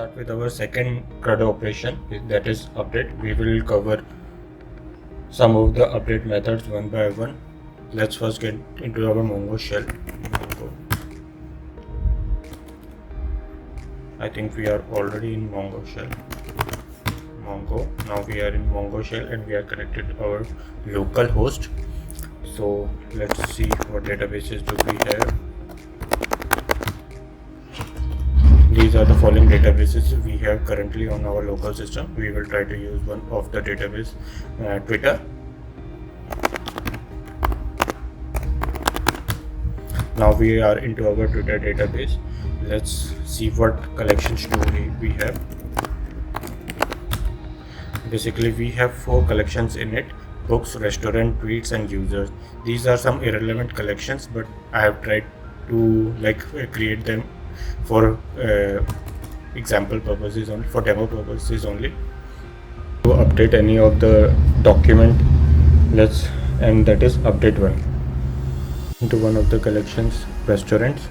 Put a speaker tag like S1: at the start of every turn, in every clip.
S1: start with our second CRUD operation, that is update. We will cover some of the update methods one by one. Let's first get into our Mongo shell. I think we are already in Mongo shell. Now we are in Mongo shell and we are connected to our local host. So let's see what databases do we have. These are the following databases we have currently on our local system. We will try to use one of the database, Twitter. Now we are into our Twitter database. Let's see what collections do we have. Basically, we have 4 collections in it: books, restaurant, tweets, and users. These are some irrelevant collections, but I have tried to create them for example purposes only, for demo purposes only. To update any of the document, and that is update one into one of the collections, restaurants,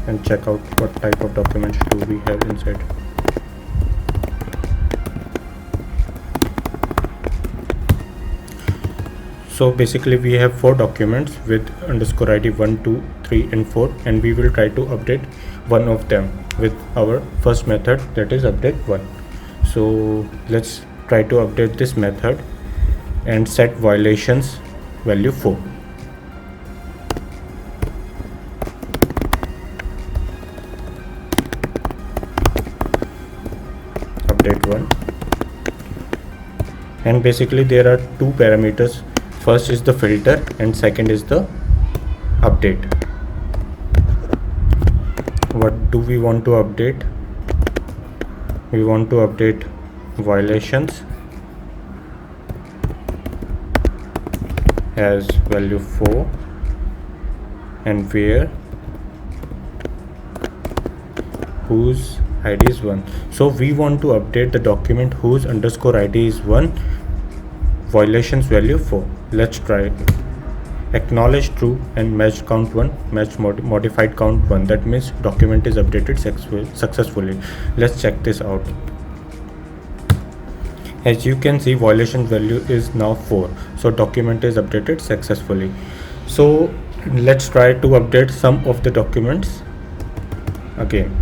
S1: and check out what type of documents do we have inside. So basically we have 4 documents with underscore ID 1, 2, 3 and 4, and we will try to update one of them with our first method, that is update 1. So let's try to update this method and set violations value 4. Update 1, and basically there are 2 parameters. First is the filter and second is the update. What do we want to update? We want to update violations as value 4 and where whose ID is 1. So we want to update the document whose underscore ID is 1, violations value 4. Let's try it. Acknowledge true and match count 1, match modified count 1. That means document is updated successfully. Let's check this out. As you can see, violation value is now 4. So document is updated successfully. So let's try to update some of the documents again.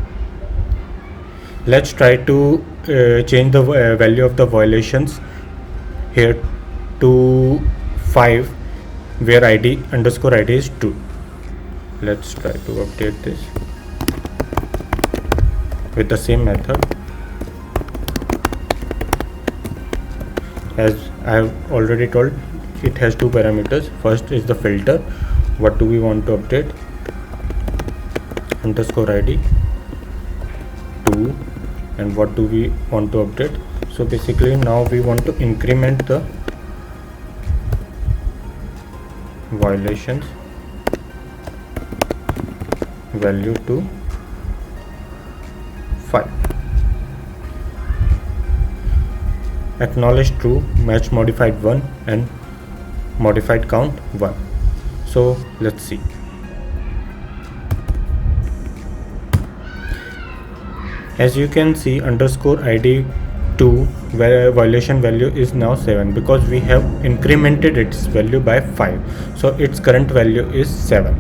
S1: Let's try to change the value of the violations here to 5, where underscore ID is 2. Let's try to update this with the same method. As I have already told, it has 2 parameters. First is the filter. What do we want to update? Underscore ID 2. And what do we want to update? So basically now we want to increment the violations value to 5. Acknowledge true, match modified 1 and modified count 1. So let's see. As you can see, underscore ID 2 where violation value is now 7 because we have incremented its value by 5. So its current value is 7.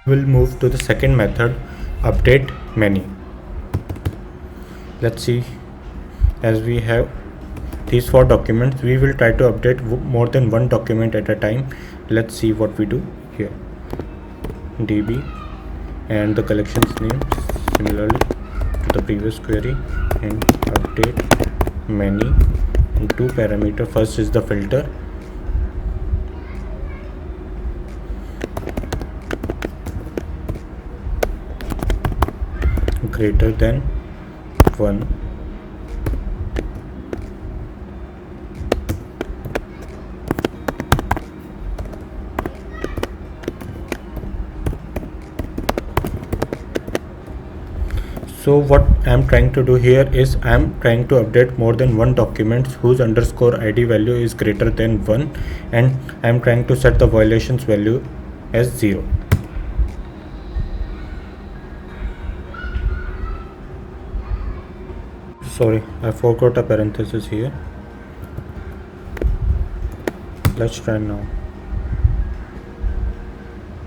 S1: We'll move to the second method, update many. Let's see. As we have these 4 documents, we will try to update more than one document at a time. Let's see what we do here. DB and the collections name similarly to the previous query, and update many in 2 parameter. First is the filter, greater than 1. So what I am trying to do here is I am trying to update more than one document whose underscore ID value is greater than 1, and I am trying to set the violations value as 0. sorry, I forgot a parenthesis here. Let's try now.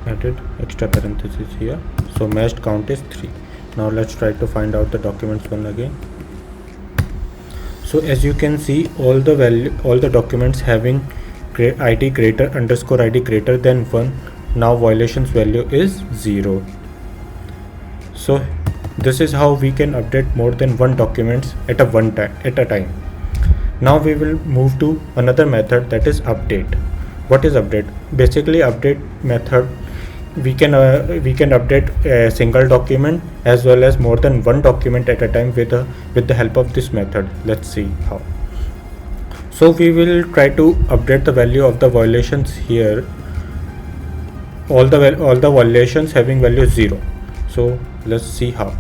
S1: Added extra parenthesis here, so matched count is 3. Now let's try to find out the documents one again. So as you can see, all the documents having id greater underscore id greater than 1, now violations value is 0. So this is how we can update more than one documents at a time. Now we will move to another method, that is update. What is update? Basically, update method, we can update a single document as well as more than one document at a time with the help of this method. Let's see how. So we will try to update the value of the violations here, all the violations having value 0. So let's see how.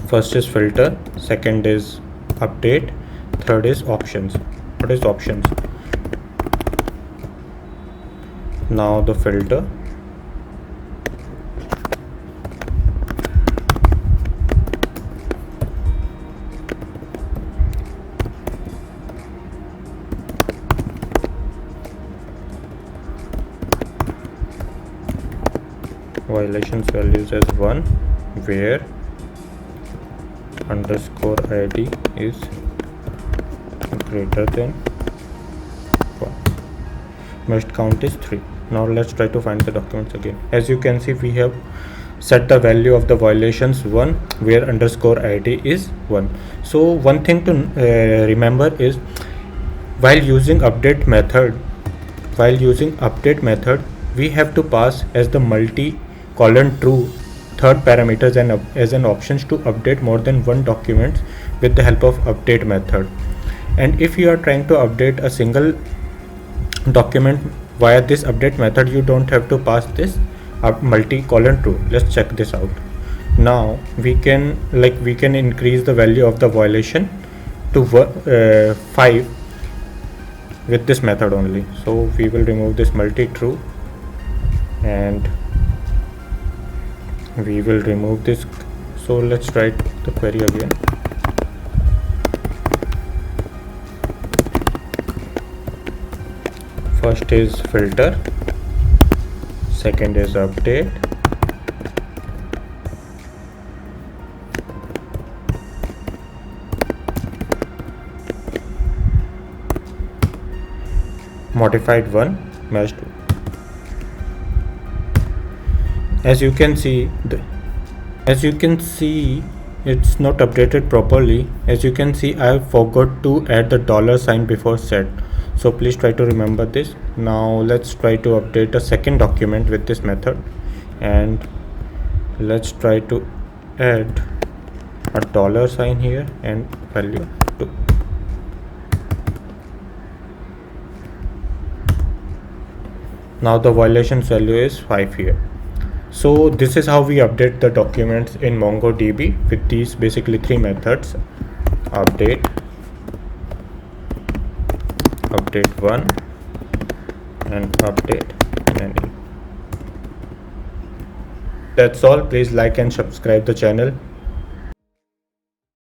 S1: First is filter, second is update, third is options. What is options? Now the filter, violations values as 1 where underscore id is greater than 1. Must count is 3. Now let's try to find the documents again. As you can see, we have set the value of the violations 1 where underscore id is 1. So one thing to remember is while using update method, we have to pass as the multi-colon true third parameters and as an options to update more than one document with the help of update method. And if you are trying to update a single document via this update method, you don't have to pass this multi-colon true. Let's check this out. Now we can increase the value of the violation to 5 with this method only. So we will remove this multi-true and we will remove this. So let's write the query again. First is filter, second is update, modified 1 matched 2. As you can see, it's not updated properly. As you can see, I forgot to add the $sign before set. So please try to remember this. Now let's try to update a second document with this method, and let's try to add a $sign here and value 2. Now the violations value is 5 here. So this is how we update the documents in MongoDB with these basically 3 methods: update, update 1 and update many. That's all. Please like and subscribe the channel.